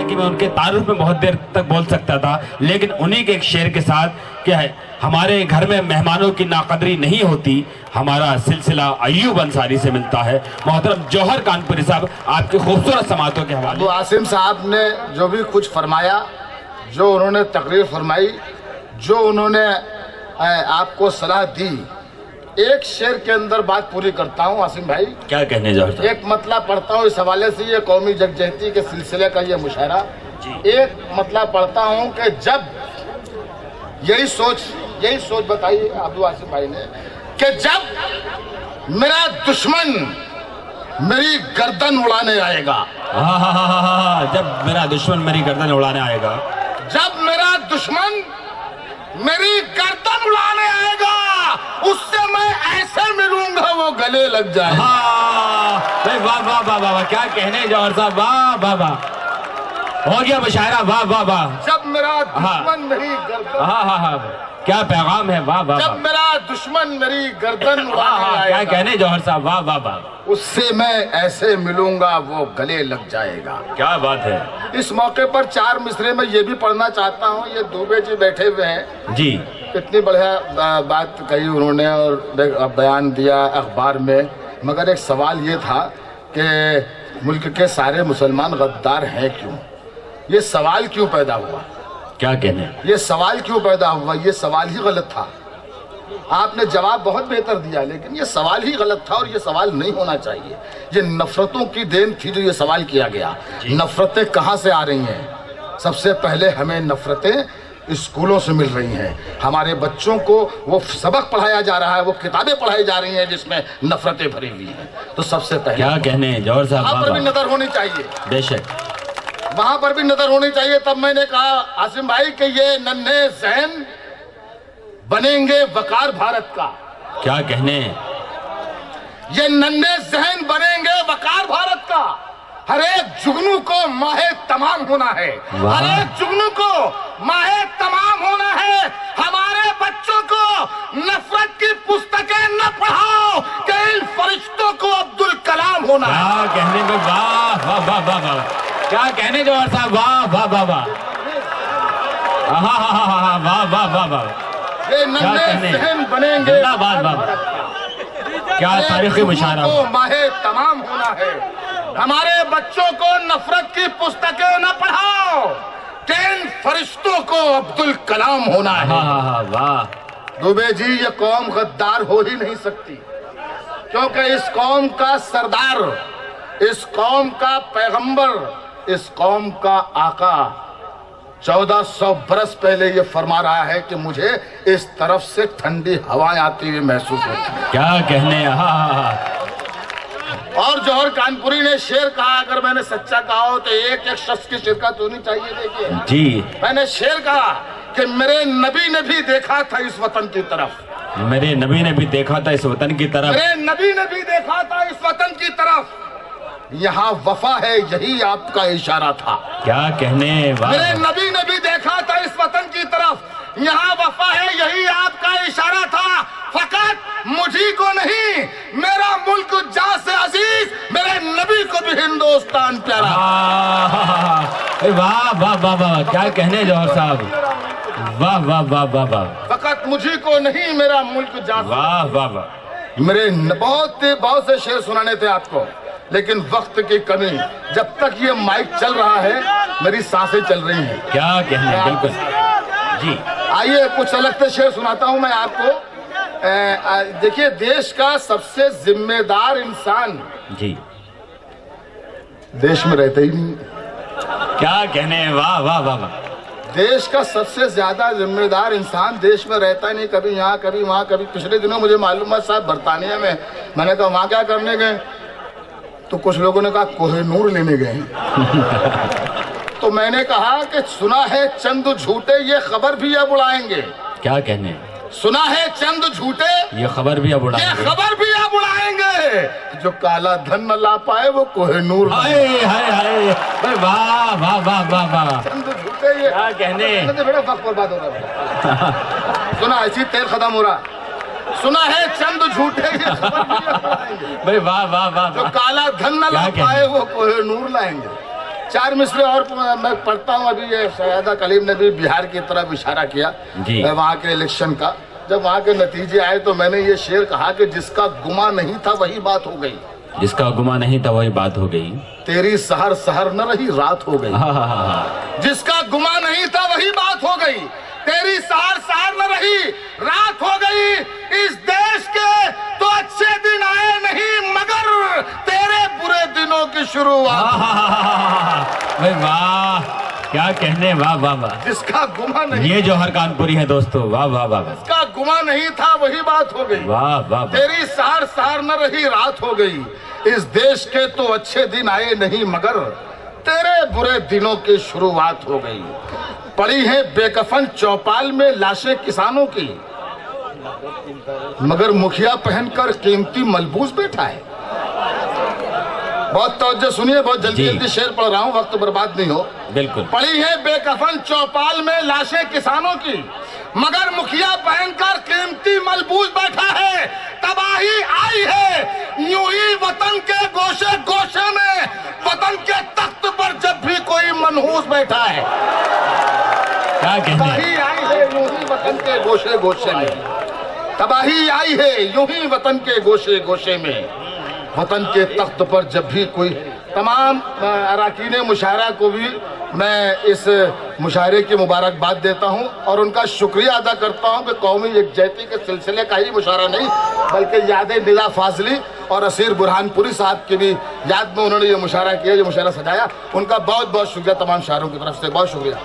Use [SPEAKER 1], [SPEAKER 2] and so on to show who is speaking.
[SPEAKER 1] हालांकि मैं उनके तारुफ में बहुत देर तक बोल सकता था, लेकिन उन्हीं के एक शेर के साथ क्या है, हमारे घर में मेहमानों की नाकदरी नहीं होती, हमारा सिलसिला अय्यूब अंसारी से मिलता है। मोहतरम जौहर कानपुरी साहब आपके खूबसूरत समातों के हवाले।
[SPEAKER 2] अबू आसिम साहब ने जो भी कुछ फरमाया, जो उन्होंने तकरीर फरमाई, जो उन्होंने आपको सलाह दी, एक शेर के अंदर बात पूरी करता हूँ आसिम भाई।
[SPEAKER 1] क्या कहने जौहर साहब?
[SPEAKER 2] एक मतलब पढ़ता हूँ इस हवाले से, ये कौमी यकजहती के सिलसिले का ये मुशायरा। एक मतलब पढ़ता हूँ कि जब यही सोच बताई अबू आसिम भाई ने कि जब मेरा दुश्मन मेरी गर्दन उड़ाने आएगा,
[SPEAKER 1] जब मेरा दुश्मन मेरी गर्दन उड़ाने आएगा,
[SPEAKER 2] जब मेरा दुश्मन मेरी गर्दन उड़ाने आएगा, उससे मैं ऐसे मिलूंगा वो गले लग जाएगा।
[SPEAKER 1] वाह वाह वाह वाह, क्या कहने जौहर साहब, वाह वाह वाह, हो गया मुशायरा, वाह वाह वाह।
[SPEAKER 2] जब मेरा दुश्मन मेरी गर्दन,
[SPEAKER 1] क्या पैगाम है, वाह वाह।
[SPEAKER 2] जब मेरा दुश्मन मेरी गर्दन उड़ाने आएगा,
[SPEAKER 1] क्या कहने जौहर साहब, वाह वाह वाह,
[SPEAKER 2] उससे मैं ऐसे मिलूंगा वो गले लग जाएगा।
[SPEAKER 1] क्या बात है।
[SPEAKER 2] इस मौके पर चार मिसरे में ये भी पढ़ना चाहता हूँ। ये दुबे जी बैठे हुए हैं
[SPEAKER 1] जी,
[SPEAKER 2] इतनी बढ़िया बात कही उन्होंने और बयान दिया अखबार में, मगर एक सवाल ये था कि मुल्क के सारे मुसलमान गद्दार हैं क्यों? ये सवाल क्यों पैदा हुआ?
[SPEAKER 1] क्या कहने,
[SPEAKER 2] ये सवाल क्यों पैदा हुआ? ये सवाल ही गलत था। आपने जवाब बहुत बेहतर दिया, लेकिन ये सवाल ही गलत था और ये सवाल नहीं होना चाहिए। ये नफरतों की देन थी जो ये सवाल किया गया। नफरतें कहाँ से आ रही हैं? सबसे पहले हमें नफरतें स्कूलों से मिल रही हैं। हमारे बच्चों को वो सबक पढ़ाया जा रहा है, वो किताबें पढ़ाई जा रही हैं जिसमें नफरतें भरी हुई हैं। तो सबसे पहले
[SPEAKER 1] क्या कहने जौहर साहब,
[SPEAKER 2] वहाँ पर भी नजर होनी चाहिए,
[SPEAKER 1] बेशक
[SPEAKER 2] वहां पर भी नजर होनी चाहिए। तब मैंने कहा आसिम भाई कि ये नन्हे जहन बनेंगे वकार भारत का।
[SPEAKER 1] क्या कहने,
[SPEAKER 2] ये नन्हे जहन बनेंगे वकार भारत का। हर एक जुगनू को माहे तमाम होना है, हर एक जुगनू को माहे तमाम होना है। हमारे बच्चों को नफरत की पुस्तकें न पढ़ाओ कि इन फरिश्तों को अब्दुल कलाम होना है।
[SPEAKER 1] क्या कहने में, वाह वाह वाह वाह वाह, क्या कहने जौहर साहब, वाह वाह वाह वाह, वाह वाह वाह वाह,
[SPEAKER 2] ये नन्हे जहन बनेंगे,
[SPEAKER 1] क्या तारीखी मुशायरा।
[SPEAKER 2] माहे तमाम होना है। हमारे बच्चों को नफरत की पुस्तकें न पढ़ाओ कि इन फरिश्तों को अब्दुल कलाम होना है।
[SPEAKER 1] वाह
[SPEAKER 2] दुबे जी, ये कौम गद्दार हो ही नहीं सकती, क्योंकि इस कौम का सरदार, इस कौम का पैगंबर, इस कौम का आका 1400 बरस पहले ये फरमा रहा है कि मुझे इस तरफ से ठंडी हवाएं आती हुई महसूस होती है।
[SPEAKER 1] क्या कहने,
[SPEAKER 2] और जौहर कानपुरी ने शेर कहा, अगर मैंने सच्चा कहा हो तो एक एक शख्स की शिरकत होनी चाहिए। देखिए
[SPEAKER 1] जी,
[SPEAKER 2] मैंने शेर कहा कि मेरे नबी ने भी देखा था इस वतन की तरफ,
[SPEAKER 1] मेरे नबी ने भी देखा था इस वतन की तरफ,
[SPEAKER 2] मेरे नबी ने भी देखा था इस वतन की तरफ। यहाँ वफा है, यही आपका इशारा था।
[SPEAKER 1] क्या कहने,
[SPEAKER 2] मेरे नबी ने भी देखा था इस वतन की तरफ, यहाँ वफा है, यही आपका इशारा था। फकत मुझी को नहीं, मेरा मुल्क जान से अजीज, मेरे नबी को भी हिंदुस्तान प्यारा।
[SPEAKER 1] वाह वाह वाह वाह, क्या कहने जौहर साहब, वाह वाह वाह वाह वाह,
[SPEAKER 2] फकत मुझी को नहीं, मेरा मुल्क जान।
[SPEAKER 1] वाह वाह वाह।
[SPEAKER 2] मेरे बहुत से शेर सुनाने थे आपको, लेकिन वक्त की कमी, जब तक ये माइक चल रहा है मेरी सांसें चल रही हैं।
[SPEAKER 1] क्या कहने, बिल्कुल जी।
[SPEAKER 2] आइए कुछ अलग से शेर सुनाता हूं मैं आपको। देखिए, देश का सबसे जिम्मेदार इंसान
[SPEAKER 1] जी
[SPEAKER 2] देश में रहता ही नहीं।
[SPEAKER 1] क्या कहने, वाह वाह वाह वाह,
[SPEAKER 2] देश का सबसे ज्यादा जिम्मेदार इंसान देश में रहता नहीं, कभी यहाँ कभी वहाँ कभी। पिछले दिनों मुझे मालूम है साहब बरतानिया में, मैंने कहा वहाँ क्या करने गए, तो कुछ लोगों ने कहा कोहिनूर लेने गए। तो मैंने कहा कि सुना है चंद झूठे ये खबर भी अब उड़ाएंगे।
[SPEAKER 1] क्या कहने,
[SPEAKER 2] सुना है चंद झूठे
[SPEAKER 1] ये खबर भी अब उड़ाएंगे,
[SPEAKER 2] ये खबर भी अब उड़ाएंगे, जो काला धन न ला पाए वो कोहिनूर।
[SPEAKER 1] हाय हाय हाय, वाह वाह वाह वाह वाह,
[SPEAKER 2] चंद झूठे ये
[SPEAKER 1] क्या कहने,
[SPEAKER 2] बड़ा वक्त बर्बाद हो रहा है। सुना ऐसी तेल खत्म हो रहा, सुना है चंद झूठे ये खबर भी अब उड़ाएंगे,
[SPEAKER 1] भाई वाह वाह वाह,
[SPEAKER 2] जो काला धन न ला पाए वो कोहिनूर लाएंगे। 4 मिसरे और मैं पढ़ता हूँ। अभी ये शहजादा कलीम ने भी बिहार की तरफ इशारा किया
[SPEAKER 1] जी।
[SPEAKER 2] वहाँ के इलेक्शन का। जब वहाँ के नतीजे आए तो मैंने ये शेर कहा कि जिसका गुमा नहीं था वही बात हो गई,
[SPEAKER 1] जिसका गुमा नहीं था वही बात हो गई,
[SPEAKER 2] तेरी सहर सहर न रही रात हो गई। जिसका गुमा नहीं था वही बात हो गई, तेरी सहर सहर न रही रात हो गई। इस देश के तो अच्छे दिन आए नहीं मगर तेरे बुरे दिनों की शुरुआत।
[SPEAKER 1] भाई वाह, क्या कहने, वाह वाह वाह।
[SPEAKER 2] जिसका गुमा नहीं,
[SPEAKER 1] ये जौहर कानपुरी है दोस्तों, वाह वाह वाह।
[SPEAKER 2] जिसका गुमा नहीं था वही बात हो गई,
[SPEAKER 1] वाह वाह।
[SPEAKER 2] तेरी सहर सहर न रही रात हो गई। इस देश के तो अच्छे दिन आए नहीं मगर तेरे बुरे दिनों की शुरुआत हो गई। पड़ी है बेकफन चौपाल में लाशें किसानों की, मगर मुखिया पहनकर कीमती मलबूस बैठा है। बहुत तवज्जो सुनिए, बहुत जल्दी जल्दी शेर पढ़ रहा हूँ, वक्त बर्बाद नहीं हो।
[SPEAKER 1] बिल्कुल।
[SPEAKER 2] पड़ी है बेकफन चौपाल में लाशें किसानों की, मगर मुखिया पहनकर कीमती मलबूस बैठा है। तबाही आई है यूं ही वतन के गोशे गोशे में, वतन के तख्त पर जब भी कोई मनहूस बैठा है।
[SPEAKER 1] क्या कहने,
[SPEAKER 2] तबाही आई है यूं ही वतन के गोशे गोशे में, तबाही आई है यूं ही वतन के गोशे गोशे में, वतन के तख्त पर जब भी कोई। तमाम अरकान मुशायरा को भी मैं इस मुशायरे की मुबारकबाद देता हूं और उनका शुक्रिया अदा करता हूं कि कौमी यकजहती के सिलसिले का ही मुशायरा नहीं बल्कि याद निदा फाजली और असीर बुरहानपुरी साहब की भी याद में उन्होंने ये मुशायरा किया, ये मुशायरा सजाया। उनका बहुत बहुत शुक्रिया तमाम शायरों की तरफ से, बहुत शुक्रिया।